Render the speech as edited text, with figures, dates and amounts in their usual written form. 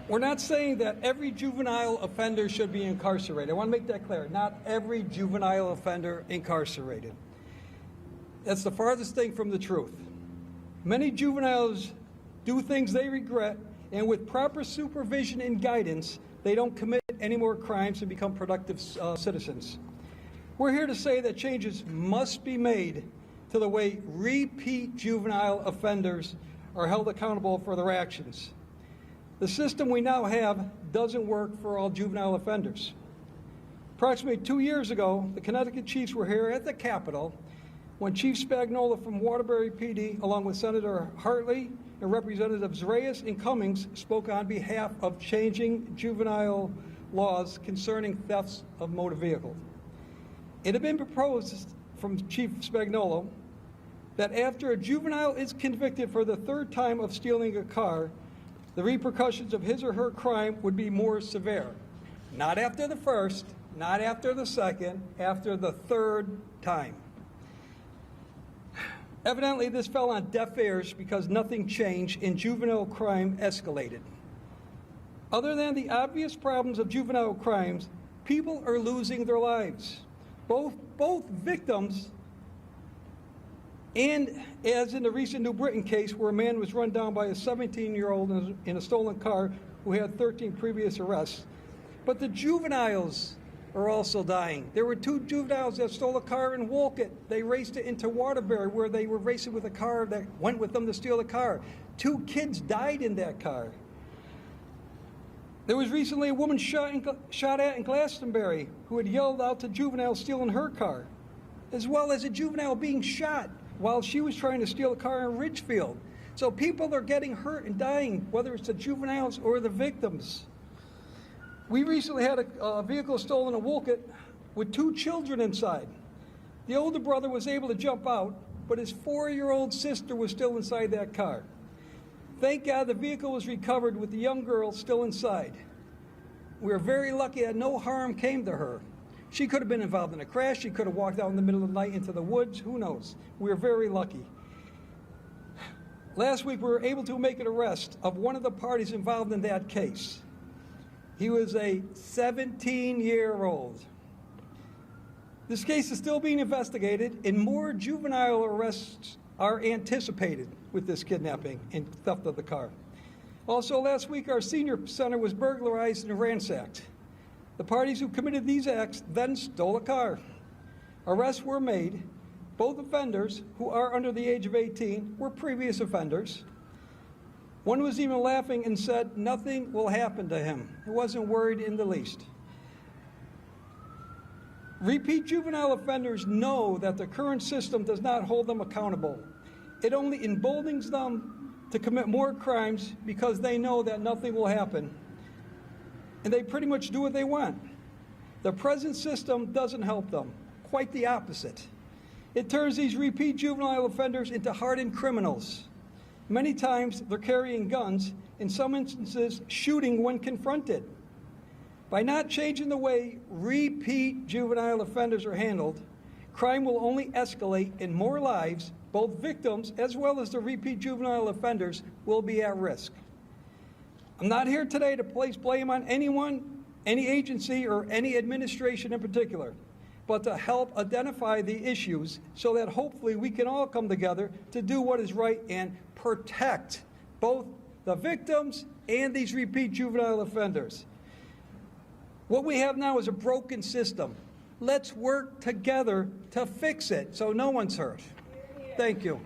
We're not saying that every juvenile offender should be incarcerated. I want to make that clear. Not every juvenile offender incarcerated. That's the farthest thing from the truth. Many juveniles do things they regret, and with proper supervision and guidance, they don't commit any more crimes and become productive citizens. We're here to say that changes must be made to the way repeat juvenile offenders are held accountable for their actions. The system we now have doesn't work for all juvenile offenders. Approximately 2 years ago, the Connecticut Chiefs were here at the Capitol when Chief Spagnola from Waterbury PD, along with Senator Hartley and Representatives Reyes and Cummings, spoke on behalf of changing juvenile laws concerning thefts of motor vehicles. It had been proposed from Chief Spagnola that after a juvenile is convicted for the third time of stealing a car, the repercussions of his or her crime would be more severe. Not after the first, not after the second, after the third time. Evidently, this fell on deaf ears because nothing changed and juvenile crime escalated. Other than the obvious problems of juvenile crimes, people are losing their lives. Both victims and, as in the recent New Britain case where a man was run down by a 17-year-old in a stolen car who had 13 previous arrests. But the juveniles are also dying. There were 2 juveniles that stole a car in Wolcott. They raced it into Waterbury where they were racing with a car that went with them to steal the car. 2 kids died in that car. There was recently a woman shot at in Glastonbury who had yelled out to juveniles stealing her car, as well as a juvenile being shot while she was trying to steal a car in Ridgefield. So people are getting hurt and dying, whether it's the juveniles or the victims. We recently had a vehicle stolen in Wolcott with 2 children inside. The older brother was able to jump out, but his 4-year-old sister was still inside that car. Thank God the vehicle was recovered with the young girl still inside. We are very lucky that no harm came to her. She could have been involved in a crash. She could have walked out in the middle of the night into the woods. Who knows? We are very lucky. Last week, we were able to make an arrest of one of the parties involved in that case. He was a 17-year-old. This case is still being investigated, and more juvenile arrests are anticipated with this kidnapping and theft of the car. Also, last week, our senior center was burglarized and ransacked. The parties who committed these acts then stole a car. Arrests were made. Both offenders, who are under the age of 18, were previous offenders. One was even laughing and said nothing will happen to him. He wasn't worried in the least. Repeat juvenile offenders know that the current system does not hold them accountable. It only emboldens them to commit more crimes because they know that nothing will happen. And they pretty much do what they want. The present system doesn't help them. Quite the opposite. It turns these repeat juvenile offenders into hardened criminals. Many times they're carrying guns, in some instances shooting when confronted. By not changing the way repeat juvenile offenders are handled, crime will only escalate and more lives, both victims as well as the repeat juvenile offenders, will be at risk. I'm not here today to place blame on anyone, any agency, or any administration in particular, but to help identify the issues so that hopefully we can all come together to do what is right and protect both the victims and these repeat juvenile offenders. What we have now is a broken system. Let's work together to fix it so no one's hurt. Thank you.